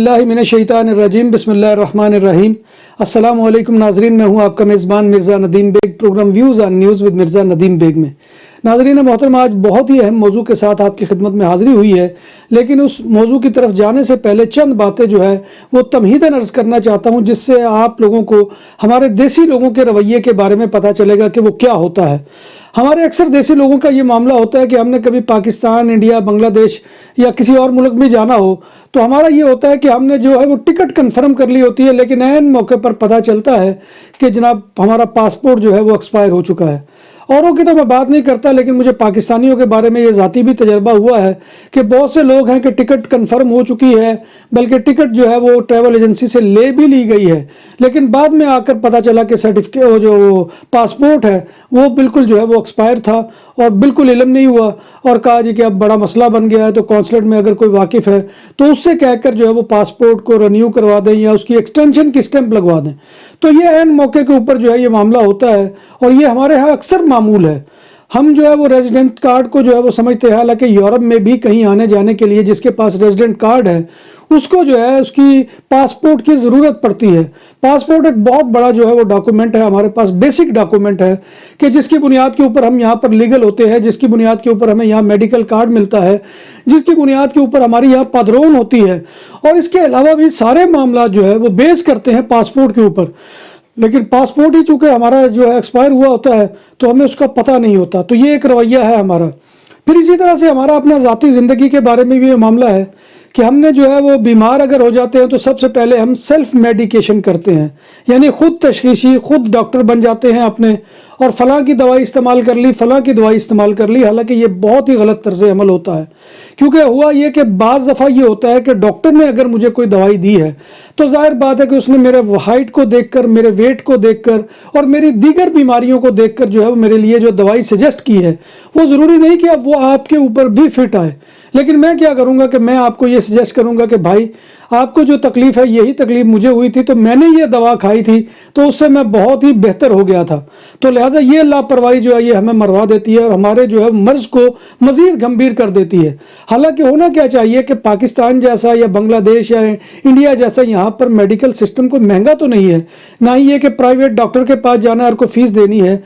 اللہ من الشیطان الرجیم، بسم اللہ الرحمن الرحیم۔ السلام علیکم ناظرین، میں ہوں آپ کا میزبان Mirza Nadeem Baig, program views on news with Mirza Nadeem Baig میں۔ ناظرین محترم، آج بہت ہی اہم موضوع کے ساتھ آپ کی خدمت میں حاضری ہوئی ہے، لیکن اس موضوع کی طرف جانے سے پہلے چند باتیں جو ہے وہ تمہیداً عرض کرنا چاہتا ہوں، جس سے آپ لوگوں کو ہمارے دیسی لوگوں کے رویے کے بارے میں پتہ چلے گا کہ وہ کیا ہوتا ہے۔ ہمارے اکثر دیسی لوگوں کا یہ معاملہ ہوتا ہے کہ ہم نے کبھی پاکستان، انڈیا، بنگلہ دیش یا کسی اور ملک میں جانا ہو تو ہمارا یہ ہوتا ہے کہ ہم نے جو ہے وہ ٹکٹ کنفرم کر لی ہوتی ہے، لیکن عین موقع پر پتہ چلتا ہے کہ جناب ہمارا پاسپورٹ جو ہے وہ ایکسپائر ہو چکا ہے۔ اوروں کی تو میں بات نہیں کرتا، لیکن مجھے پاکستانیوں کے بارے میں یہ ذاتی بھی تجربہ ہوا ہے کہ بہت سے لوگ ہیں کہ ٹکٹ کنفرم ہو چکی ہے، بلکہ ٹکٹ جو ہے وہ ٹریول ایجنسی سے لے بھی لی گئی ہے، لیکن بعد میں آ کر پتہ چلا کہ سرٹیفکیٹ جو پاسپورٹ ہے وہ بالکل جو ہے وہ ایکسپائر تھا، اور بالکل علم نہیں ہوا، اور کہا جی کہ اب بڑا مسئلہ بن گیا ہے، تو کونسلیٹ میں اگر کوئی واقف ہے تو اس سے کہہ کر جو ہے وہ پاسپورٹ کو رینیو کروا دیں یا اس کی ایکسٹینشن کی اسٹیمپ لگوا دیں۔ تو یہ عین موقع کے اوپر جو ہے یہ معاملہ ہوتا ہے، اور یہ ہمارے ہاں اکثر معمول ہے۔ ہم جو ہے وہ ریزیڈنٹ کارڈ کو جو ہے وہ سمجھتے ہیں، حالانکہ یورپ میں بھی کہیں آنے جانے کے لیے جس کے پاس ریزیڈنٹ کارڈ ہے اس کو جو ہے اس کی پاسپورٹ کی ضرورت پڑتی ہے۔ پاسپورٹ ایک بہت بڑا جو ہے وہ ڈاکومنٹ ہے، ہمارے پاس بیسک ڈاکومنٹ ہے کہ جس کی بنیاد کے اوپر ہم یہاں پر لیگل ہوتے ہیں، جس کی بنیاد کے اوپر ہمیں یہاں میڈیکل کارڈ ملتا ہے، جس کی بنیاد کے اوپر ہماری یہاں پادرون ہوتی ہے، اور اس کے علاوہ بھی سارے معاملات جو ہے وہ بیس کرتے ہیں پاسپورٹ کے اوپر۔ لیکن پاسپورٹ ہی چونکہ ہمارا جو ہے ایکسپائر ہوا ہوتا ہے تو ہمیں اس کا پتہ نہیں ہوتا، تو یہ ایک رویہ ہے ہمارا۔ پھر اسی طرح سے ہمارا اپنا ذاتی زندگی کے بارے میں بھی یہ معاملہ ہے کہ ہم نے جو ہے وہ بیمار اگر ہو جاتے ہیں تو سب سے پہلے ہم سیلف میڈیکیشن کرتے ہیں، یعنی خود تشخیصی، خود ڈاکٹر بن جاتے ہیں اپنے، اور فلاں کی دوائی استعمال کر لی، فلاں کی دوائی استعمال کر لی، حالانکہ یہ بہت ہی غلط طرز عمل ہوتا ہے۔ کیونکہ ہوا یہ کہ بعض دفعہ یہ ہوتا ہے کہ ڈاکٹر نے اگر مجھے کوئی دوائی دی ہے تو ظاہر بات ہے کہ اس نے میرے ہائٹ کو دیکھ کر، میرے ویٹ کو دیکھ کر اور میری دیگر بیماریوں کو دیکھ کر جو ہے وہ میرے لیے جو دوائی سجیسٹ کی ہے وہ ضروری نہیں کہ اب وہ آپ کے اوپر بھی فٹ آئے، لیکن میں کیا کروں گا کہ میں آپ کو یہ سجیسٹ کروں گا کہ بھائی آپ کو جو تکلیف ہے یہی تکلیف مجھے ہوئی تھی، تو میں نے یہ دوا کھائی تھی تو اس سے میں بہت ہی بہتر ہو گیا تھا۔ تو لہٰذا یہ لاپرواہی جو ہے یہ ہمیں مروا دیتی ہے اور ہمارے جو ہے مرض کو مزید گمبھیر کر دیتی ہے۔ حالانکہ ہونا کیا چاہیے کہ پاکستان جیسا یا بنگلہ دیش یا انڈیا جیسا یہاں پر میڈیکل سسٹم کوئی مہنگا تو نہیں ہے، نہ ہی یہ کہ پرائیویٹ ڈاکٹر کے پاس جانا ہے اور کوئی فیس دینی ہے،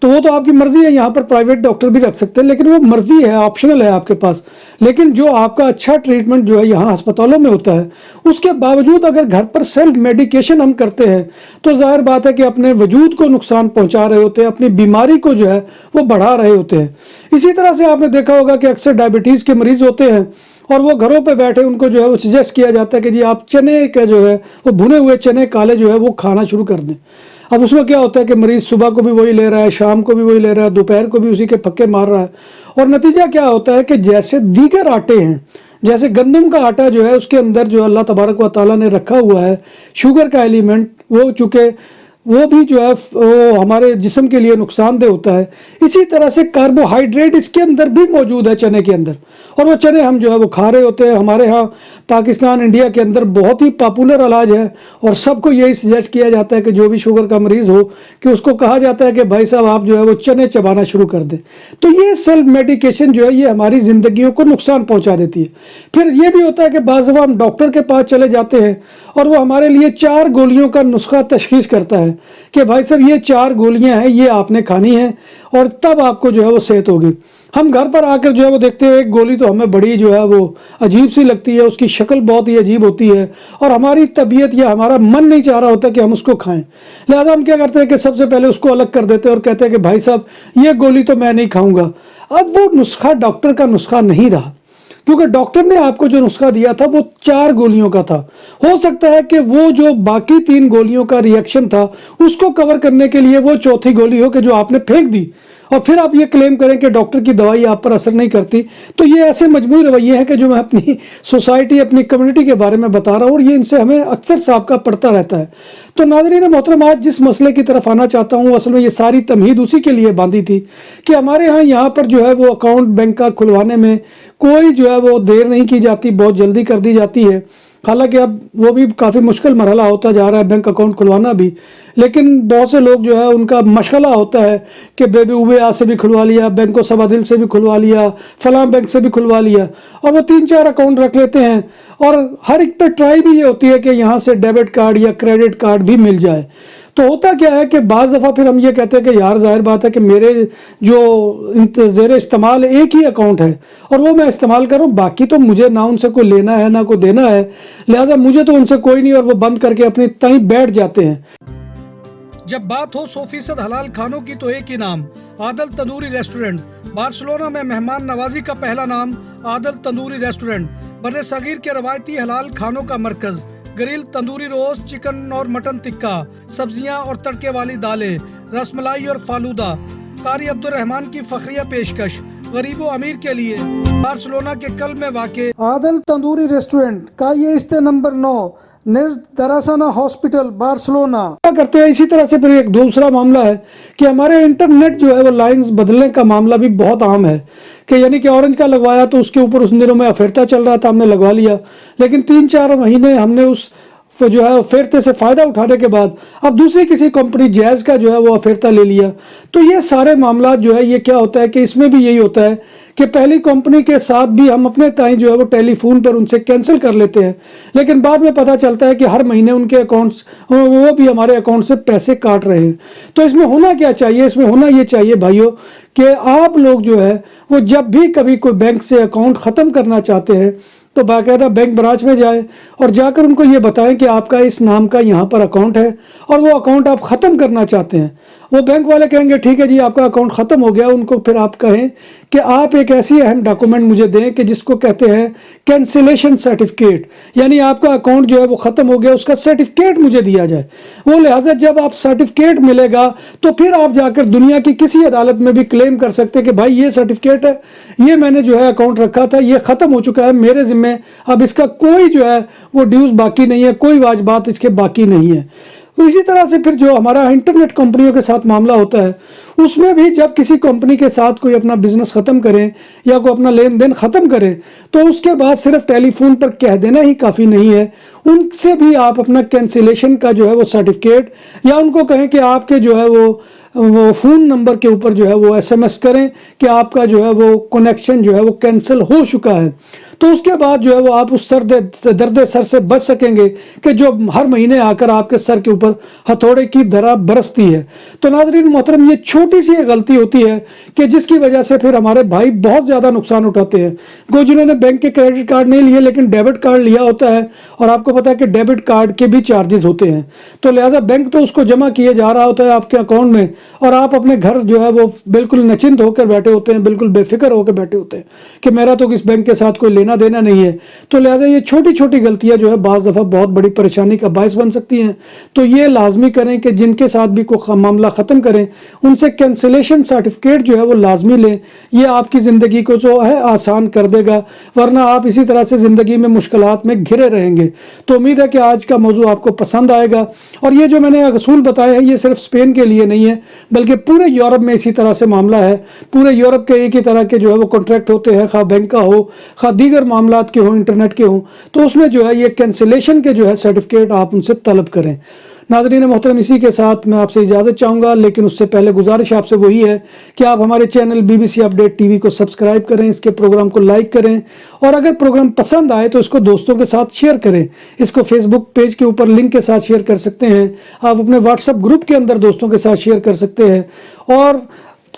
تو وہ تو آپ کی مرضی ہے، یہاں پر پرائیویٹ ڈاکٹر بھی رکھ سکتے ہیں، لیکن وہ مرضی ہے، آپشنل ہے آپ کے پاس۔ لیکن جو آپ کا اچھا ٹریٹمنٹ جو ہے یہاں ہسپتالوں میں ہوتا ہے، اس کے باوجود اگر گھر پر سیلف میڈیکیشن ہم کرتے ہیں تو ظاہر بات ہے کہ اپنے وجود کو نقصان پہنچا رہے ہوتے ہیں، اپنی بیماری کو جو ہے وہ بڑھا رہے ہوتے ہیں۔ اسی طرح سے آپ نے دیکھا ہوگا کہ اکثر ڈائبٹیز کے مریض ہوتے ہیں اور وہ گھروں پہ بیٹھے ان کو جو ہے وہ سجیسٹ کیا جاتا ہے کہ جی آپ چنے کا جو ہے وہ بھنے ہوئے چنے کالے جو ہے وہ کھانا شروع کر دیں۔ اب اس میں کیا ہوتا ہے کہ مریض صبح کو بھی وہی لے رہا ہے، شام کو بھی وہی لے رہا ہے، دوپہر کو بھی اسی کے پکے مار رہا ہے، اور نتیجہ کیا ہوتا ہے کہ جیسے دیگر آٹے ہیں، جیسے گندم کا آٹا جو ہے اس کے اندر جو اللہ تبارک و تعالیٰ نے رکھا ہوا ہے شوگر کا ایلیمنٹ، وہ چونکہ وہ بھی جو ہے وہ ہمارے جسم کے لیے نقصان دہ ہوتا ہے، اسی طرح سے کاربوہائیڈریٹ اس کے اندر بھی موجود ہے چنے کے اندر، اور وہ چنے ہم جو ہے وہ کھا رہے ہوتے ہیں۔ ہمارے ہاں پاکستان، انڈیا کے اندر بہت ہی پاپولر علاج ہے، اور سب کو یہی سجیسٹ کیا جاتا ہے کہ جو بھی شوگر کا مریض ہو کہ اس کو کہا جاتا ہے کہ بھائی صاحب آپ جو ہے وہ چنے چبانا شروع کر دیں۔ تو یہ سیلف میڈیکیشن جو ہے یہ ہماری زندگیوں کو نقصان پہنچا دیتی ہے۔ پھر یہ بھی ہوتا ہے کہ بعض دفعہ ہم ڈاکٹر کے پاس چلے جاتے ہیں اور وہ ہمارے لیے 4 گولیوں کا نسخہ تشخیص کرتا ہے کہ بھائی صاحب یہ 4 گولیاں ہیں، یہ آپ نے کھانی ہیں اور تب آپ کو جو ہے وہ صحت ہوگی۔ ہم گھر پر آ کر جو ہے وہ دیکھتے ہیں ایک گولی تو ہمیں بڑی جو ہے وہ عجیب سی لگتی ہے، اس کی شکل بہت ہی عجیب ہوتی ہے، اور ہماری طبیعت یا ہمارا من نہیں چاہ رہا ہوتا کہ ہم اس کو کھائیں، لہذا ہم کیا کرتے ہیں کہ سب سے پہلے اس کو الگ کر دیتے ہیں اور کہتے ہیں کہ بھائی صاحب یہ گولی تو میں نہیں کھاؤں گا۔ اب وہ نسخہ ڈاکٹر کا نسخہ نہیں رہا، کیونکہ ڈاکٹر نے آپ کو جو نسخہ دیا تھا وہ 4 گولیوں کا تھا۔ ہو سکتا ہے کہ وہ جو باقی 3 گولیوں کا ریئیکشن تھا اس کو کور کرنے کے لیے وہ چوتھی گولی ہو کہ جو آپ نے پھینک دی، اور پھر آپ یہ کلیم کریں کہ ڈاکٹر کی دوائی آپ پر اثر نہیں کرتی۔ تو یہ ایسے مجموعی رویے ہیں کہ جو میں اپنی سوسائٹی، اپنی کمیونٹی کے بارے میں بتا رہا ہوں، اور یہ ان سے ہمیں اکثر سابقہ پڑتا رہتا ہے۔ تو ناظرین محترم، آج جس مسئلے کی طرف آنا چاہتا ہوں، اصل میں یہ ساری تمہید اسی کے لیے باندھی تھی کہ ہمارے ہاں یہاں پر جو ہے وہ اکاؤنٹ بینک کا کھلوانے میں کوئی جو ہے وہ دیر نہیں کی جاتی، بہت جلدی کر دی جاتی ہے، حالانکہ اب وہ بھی کافی مشکل مرحلہ ہوتا جا رہا ہے بینک اکاؤنٹ کھلوانا بھی، لیکن بہت سے لوگ جو ہے ان کا مشغلہ ہوتا ہے کہ BBCUPDATE سے بھی کھلوا لیا، بینک و سبادل سے بھی کھلوا لیا، فلاں بینک سے بھی کھلوا لیا، اور وہ 3-4 اکاؤنٹ رکھ لیتے ہیں، اور ہر ایک پہ ٹرائی بھی یہ ہوتی ہے کہ یہاں سے ڈیبٹ کارڈ یا کریڈٹ کارڈ بھی مل جائے۔ تو ہوتا کیا ہے کہ بعض دفعہ پھر ہم یہ کہتے ہیں کہ یار ظاہر بات ہے کہ میرے جو زیر استعمال ایک ہی اکاؤنٹ ہے اور وہ میں استعمال کروں، باقی تو مجھے نہ ان سے کوئی لینا ہے نہ کوئی دینا ہے، لہٰذا مجھے تو ان سے کوئی نہیں، اور وہ بند کر کے اپنی تئیں بیٹھ جاتے ہیں۔ جب بات ہو 100% حلال کھانوں کی تو ایک ہی نام، عادل تندوری ریسٹورنٹ۔ بارسلونا میں مہمان نوازی کا پہلا نام عادل تندوری ریسٹورنٹ، بر صغیر کے روایتی حلال کھانوں کا مرکز۔ گرل تندوری روسٹ، چکن اور مٹن ٹکا، سبزیاں اور تڑکے والی دالیں، رس ملائی اور فالودہ۔ قاری عبدالرحمن کی فخریہ پیشکش، غریب و امیر کے لیے۔ بارسلونا کے قلب میں واقع عادل تندوری ریسٹورنٹ کا یہ استے نمبر 9 نزد دراسانہ ہاسپٹل بارسلونا۔ کیا کرتے ہیں اسی طرح سے پھر ایک دوسرا معاملہ ہے کہ ہمارے انٹرنیٹ جو ہے وہ لائنز بدلنے کا معاملہ بھی بہت عام ہے، کہ یعنی کہ اورنج کا لگوایا تو اس کے اوپر اس دنوں میں افیرتا چل رہا تھا، ہم نے لگوا لیا، لیکن 3-4 مہینے ہم نے اس جو ہے افیرتے سے فائدہ اٹھانے کے بعد اب دوسری کسی کمپنی جیز کا جو ہے وہ افیرتا لے لیا۔ تو یہ سارے معاملات جو ہے یہ کیا ہوتا ہے کہ اس میں بھی یہی ہوتا ہے کہ پہلی کمپنی کے ساتھ بھی ہم اپنے تائیں جو ہے وہ ٹیلی فون پر ان سے کینسل کر لیتے ہیں، لیکن بعد میں پتہ چلتا ہے کہ ہر مہینے ان کے اکاؤنٹس وہ بھی ہمارے اکاؤنٹ سے پیسے کاٹ رہے ہیں۔ تو اس میں ہونا کیا چاہیے؟ اس میں ہونا یہ چاہیے بھائیوں کہ آپ لوگ جو ہے وہ جب بھی کبھی کوئی بینک سے اکاؤنٹ ختم کرنا چاہتے ہیں تو باقاعدہ بینک برانچ میں جائیں اور جا کر ان کو یہ بتائیں کہ آپ کا اس نام کا یہاں پر اکاؤنٹ ہے اور وہ اکاؤنٹ آپ ختم کرنا چاہتے ہیں۔ وہ بینک والے کہیں گے ٹھیک ہے جی آپ کا اکاؤنٹ ختم ہو گیا، ان کو پھر آپ کہیں کہ آپ ایک ایسی اہم ڈاکومنٹ مجھے دیں کہ جس کو کہتے ہیں کینسلیشن سرٹیفکیٹ، یعنی آپ کا اکاؤنٹ جو ہے وہ ختم ہو گیا اس کا سرٹیفکیٹ مجھے دیا جائے۔ وہ لہٰذا جب آپ سرٹیفکیٹ ملے گا تو پھر آپ جا کر دنیا کی کسی عدالت میں بھی کلیم کر سکتے ہیں کہ بھائی یہ سرٹیفکیٹ ہے، یہ میں نے جو ہے اکاؤنٹ رکھا تھا، یہ ختم ہو چکا ہے میرے ذمہ، اب اس کا کوئی جو ہے وہ ڈیوز باقی نہیں ہے، کوئی واجبات اس کے باقی نہیں ہے۔ اسی طرح سے پھر جو ہمارا انٹرنیٹ کمپنیوں کے ساتھ معاملہ ہوتا ہے اس میں بھی جب کسی کمپنی کے ساتھ کوئی اپنا بزنس ختم کریں یا کوئی اپنا لین دین ختم کریں تو اس کے بعد صرف ٹیلی فون پر کہہ دینا ہی کافی نہیں ہے، ان سے بھی آپ اپنا کینسلیشن کا جو ہے وہ سرٹیفکیٹ یا ان کو کہیں کہ آپ کے جو ہے وہ فون نمبر کے اوپر جو ہے وہ SMS کریں کہ آپ کا جو ہے وہ کنیکشن جو ہے وہ کینسل ہو چکا ہے۔ تو اس کے بعد جو ہے وہ آپ اس درد سر سے بچ سکیں گے کہ جو ہر مہینے آ کر آپ کے سر کے اوپر ہتھوڑے کی طرح برستی ہے۔ تو ناظرین محترم یہ چھوٹی سی غلطی ہوتی ہے کہ جس کی وجہ سے پھر ہمارے بھائی بہت زیادہ نقصان اٹھاتے ہیں۔ کوئی جنہوں نے بینک کے کریڈٹ کارڈ نہیں لیے لیکن ڈیبٹ کارڈ لیا ہوتا ہے، اور آپ کو پتا ہے کہ ڈیبٹ کارڈ کے بھی چارجز ہوتے ہیں، تو لہٰذا بینک تو اس کو جمع کیے جا رہا ہوتا ہے آپ کے اکاؤنٹ میں، اور آپ اپنے گھر جو ہے وہ بالکل نچنت ہو کر بیٹھے ہوتے ہیں، بالکل بے فکر ہو کے بیٹھے ہوتے ہیں کہ میرا تو اس بینک کے ساتھ کوئی لینا دینا نہیں ہے۔ تو لہٰذا یہ چھوٹی چھوٹی غلطیاں جو ہے بعض دفعہ بہت بڑی پریشانی کا باعث بن سکتی ہیں۔ تو یہ لازمی کریں کہ جن کے ساتھ بھی کوئی معاملہ ختم کریں ان سے کینسلیشن سرٹیفکیٹ جو ہے وہ لازمی لیں، یہ آپ کی زندگی کو جو ہے آسان کر دے گا، ورنہ آپ اسی طرح سے زندگی میں مشکلات میں گھرے رہیں گے۔ تو امید ہے کہ آج کا موضوع آپ کو پسند آئے گا، اور یہ جو میں نے اصول بتائے ہیں یہ صرف اسپین کے لیے نہیں ہے بلکہ پورے یورپ میں اسی طرح سے معاملہ ہے۔ پورے یورپ کے ایک ہی طرح کے جو ہے وہ کانٹریکٹ ہوتے ہیں، خواہ بینک کا ہو خواہ دیگر معاملات کے ہوں، انٹرنیٹ کے ہوں، تو اس میں جو ہے یہ کینسلیشن کے جو ہے سرٹیفکیٹ آپ ان سے طلب کریں۔ ناظرین محترم اسی کے ساتھ میں آپ سے اجازت چاہوں گا، لیکن اس سے پہلے گزارش آپ سے وہی ہے کہ آپ ہمارے چینل BBC اپڈیٹ TV کو سبسکرائب کریں، اس کے پروگرام کو لائک کریں، اور اگر پروگرام پسند آئے تو اس کو دوستوں کے ساتھ شیئر کریں۔ اس کو فیس بک پیج کے اوپر لنک کے ساتھ شیئر کر سکتے ہیں، آپ اپنے واٹس ایپ گروپ کے اندر دوستوں کے ساتھ شیئر کر سکتے ہیں، اور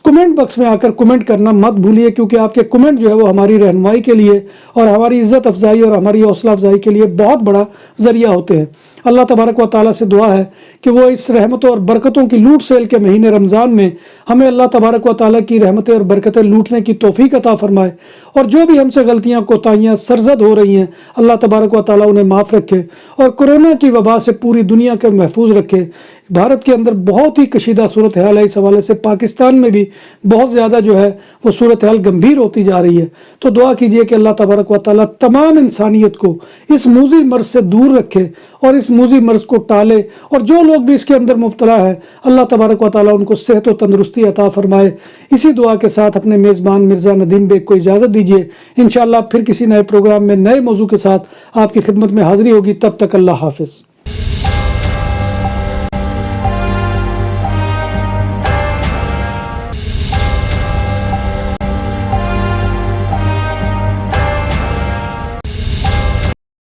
کمنٹ باکس میں آ کر کمنٹ کرنا مت بھولیے، کیونکہ آپ کے کمنٹ جو ہے وہ ہماری رہنمائی کے لیے اور ہماری عزت افزائی اور ہماری حوصلہ افزائی کے لیے بہت بڑا ذریعہ ہوتے ہیں۔ اللہ تبارک و تعالیٰ سے دعا ہے کہ وہ اس رحمتوں اور برکتوں کی لوٹ سیل کے مہینے رمضان میں ہمیں اللہ تبارک و تعالیٰ کی رحمتیں اور برکتیں لوٹنے کی توفیق عطا فرمائے، اور جو بھی ہم سے غلطیاں کوتاہیاں سرزد ہو رہی ہیں اللہ تبارک و تعالیٰ انہیں معاف رکھے، اور کورونا کی وبا سے پوری دنیا کے محفوظ رکھے۔ بھارت کے اندر بہت ہی کشیدہ صورتحال ہے، اس حوالے سے پاکستان میں بھی بہت زیادہ جو ہے وہ صورتحال گمبھیر ہوتی جا رہی ہے۔ تو دعا کیجئے کہ اللہ تبارک و تعالیٰ تمام انسانیت کو اس موذی مرض سے دور رکھے اور اس موذی مرض کو ٹالے، اور جو لوگ بھی اس کے اندر مبتلا ہیں اللہ تبارک و تعالیٰ ان کو صحت و تندرستی عطا فرمائے۔ اسی دعا کے ساتھ اپنے میزبان مرزا ندیم بیگ کو اجازت دیجیے، انشاءاللہ پھر کسی نئے پروگرام میں نئے موضوع کے ساتھ آپ کی خدمت میں حاضری ہوگی۔ تب تک اللہ حافظ۔